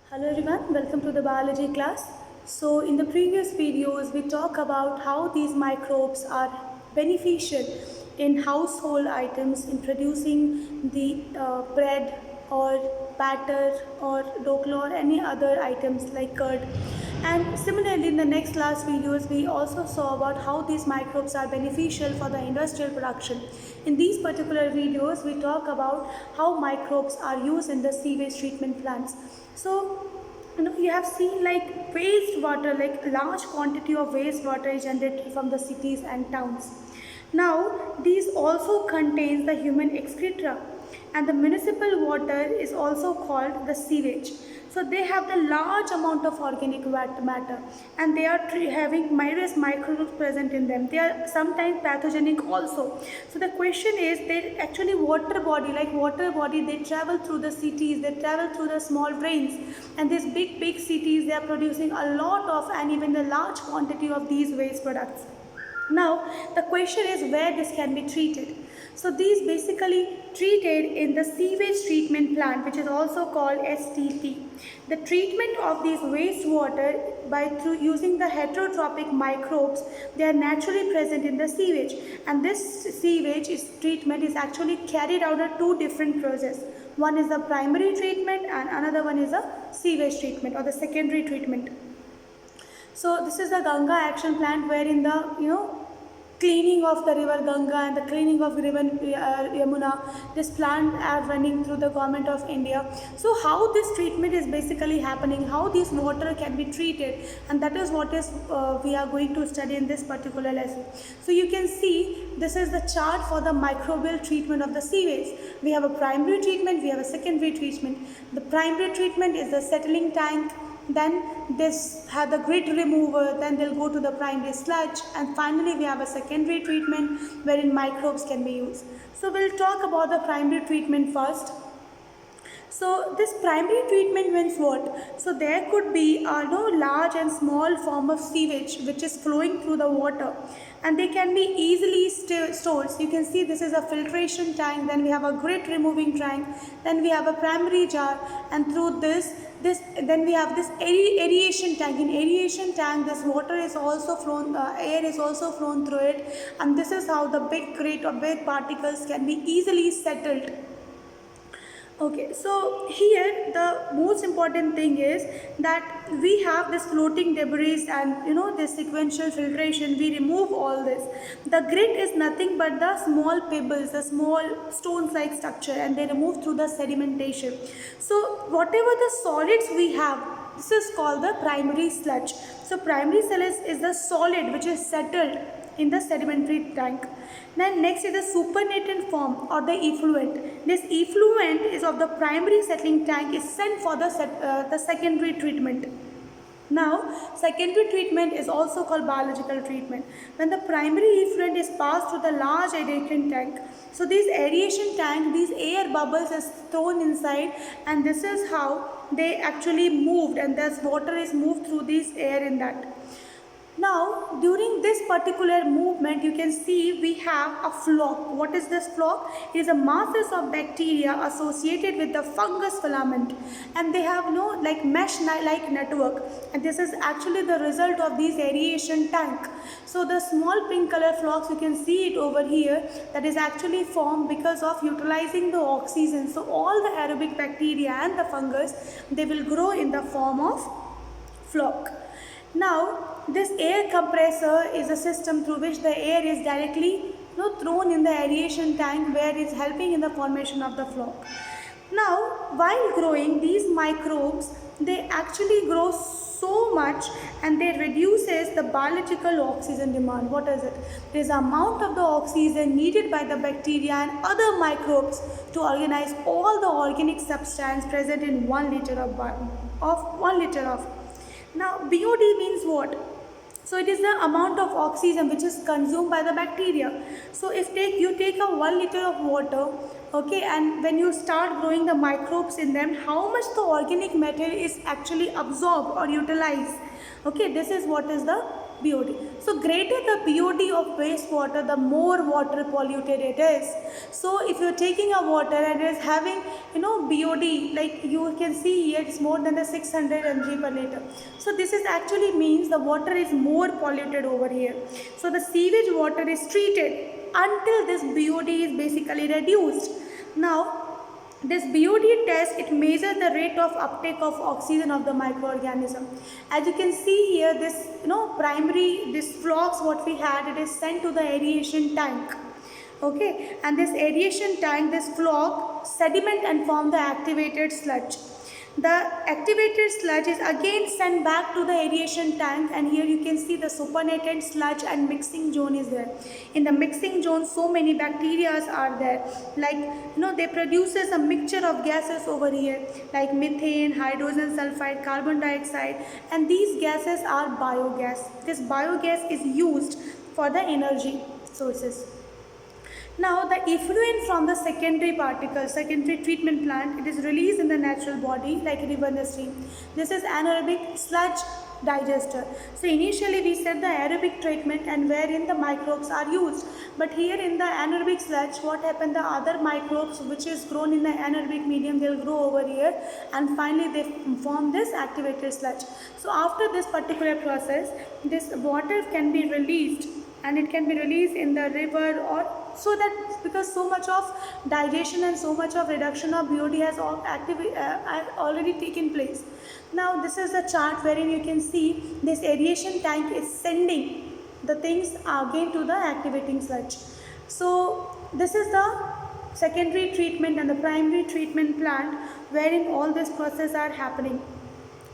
Hello everyone, welcome to the biology class. So in the previous videos we talk about how these microbes are beneficial in household items in producing the bread or batter or dokla or any other items like curd. And similarly in the next class videos we also saw about how these microbes are beneficial for the industrial production. In these particular videos we talk about how microbes are used in the sewage treatment plants. So you have seen like wastewater, like large quantity of wastewater is generated from the cities and towns. Now these also contains the human excreta, and the municipal water is also called the sewage. So they have the large amount of organic matter, and they are having various microbes present in them. They are sometimes pathogenic also. So the question is, they actually water body, they travel through the cities, they travel through the small drains, and these big cities, they are producing a lot of and even a large quantity of these waste products. Now, the question is where this can be treated. So these basically treated in the sewage treatment plant, which is also called STP. The treatment of these wastewater by through using the heterotrophic microbes, they are naturally present in the sewage, and this treatment is actually carried out in two different processes. One is the primary treatment and another one is the sewage treatment or the secondary treatment. So this is the Ganga action plant wherein the cleaning of the river Ganga and the cleaning of river Yamuna, this plant are running through the government of India. So how this treatment is basically happening, how this water can be treated, and that is what is we are going to study in this particular lesson. So you can see this is the chart for the microbial treatment of the sewage. We have a primary treatment, we have a secondary treatment. The primary treatment is the settling tank, then this have the grit remover, then they'll go to the primary sludge, and finally we have a secondary treatment wherein microbes can be used. So we'll talk about the primary treatment first. So this primary treatment means what? So there could be a large and small form of sewage which is flowing through the water, and they can be easily stored. So you can see this is a filtration tank, then we have a grit removing tank, then we have a primary jar, and through this then we have this aeration tank. In aeration tank this water is also flown, air is also flown through it, and this is how the big grit or big particles can be easily settled. Okay, so here the most important thing is that we have this floating debris and this sequential filtration, we remove all this. The grit is nothing but the small pebbles, the small stones like structure, and they remove through the sedimentation. So whatever the solids we have, this is called the primary sludge. So primary sludge is the solid which is settled in the sedimentary tank. Then next is the supernatant form or the effluent. This effluent is of the primary settling tank is sent for the secondary treatment. Now, secondary treatment is also called biological treatment. When the primary effluent is passed through the large aeration tank, so this aeration tank, these air bubbles is thrown inside, and this is how they actually moved, and this water is moved through this air in that. Now, during this particular movement, you can see we have a flock. What is this flock? It is a masses of bacteria associated with the fungus filament, and they have like mesh-like network. And this is actually the result of this aeration tank. So the small pink color flocks, you can see it over here, that is actually formed because of utilizing the oxygen. So all the aerobic bacteria and the fungus, they will grow in the form of flock. Now, this air compressor is a system through which the air is directly thrown in the aeration tank, where it is helping in the formation of the flock. Now, while growing, these microbes, they actually grow so much, and they reduces the biological oxygen demand. What is it? It is the amount of the oxygen needed by the bacteria and other microbes to organize all the organic substance present in 1 liter of 1 liter of. Now, BOD means what? So it is the amount of oxygen which is consumed by the bacteria. So if you take a 1 liter of water, okay, and when you start growing the microbes in them, how much the organic matter is actually absorbed or utilized. Okay, this is what is the BOD. So greater the BOD of wastewater, the more water polluted it is. So if you're taking a water and it is having BOD, like you can see here, it's more than the 600 mg per liter. So this is actually means the water is more polluted over here. So the sewage water is treated until this BOD is basically reduced. Now this BOD test, it measures the rate of uptake of oxygen of the microorganism. As you can see here, this primary, this flocks what we had, it is sent to the aeration tank. Okay, and this aeration tank, this flock sediment and form the activated sludge. The activated sludge is again sent back to the aeration tank, and here you can see the supernatant sludge and mixing zone is there. In the mixing zone, so many bacteria are there, like they produces a mixture of gases over here, like methane, hydrogen sulfide, carbon dioxide, and these gases are biogas. This biogas is used for the energy sources. Now the effluent from the secondary particles, secondary treatment plant, it is released in the natural body like a river in the stream. This is anaerobic sludge digester. So initially we said the aerobic treatment and wherein the microbes are used. But here in the anaerobic sludge, what happened, the other microbes which is grown in the anaerobic medium, they will grow over here and finally they form this activated sludge. So after this particular process, this water can be released, and it can be released in the river, or so that because so much of digestion and so much of reduction of BOD has already taken place. Now this is a chart wherein you can see this aeration tank is sending the things again to the activating sludge. So this is the secondary treatment and the primary treatment plant wherein all this process are happening.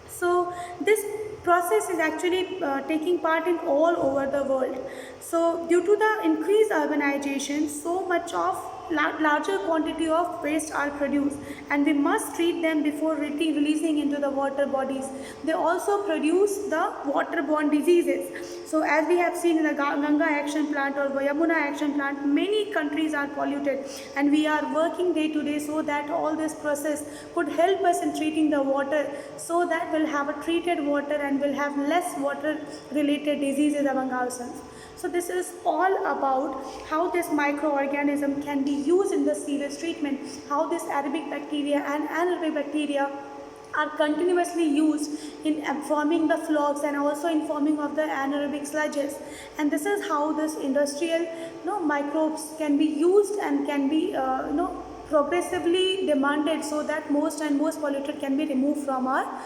So this process is actually taking part in all over the world. So due to the increased urbanization, so much of larger quantity of waste are produced, and we must treat them before releasing into the water bodies. They also produce the waterborne diseases. So as we have seen in the Ganga action plant or Yamuna action plant, many countries are polluted, and we are working day to day so that all this process could help us in treating the water, so that we'll have a treated water and will have less water related diseases among ourselves. So this is all about how this microorganism can be used in the sewage treatment, how this aerobic bacteria and anaerobic bacteria are continuously used in forming the flocks and also in forming of the anaerobic sludges. And this is how this industrial microbes can be used and can be progressively demanded, so that most and most polluted can be removed from our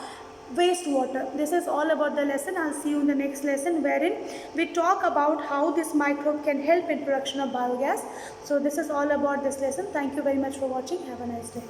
wastewater. This is all about the lesson. I'll see you in the next lesson wherein we talk about how this microbe can help in production of biogas. So this is all about this lesson. Thank you very much for watching. Have a nice day.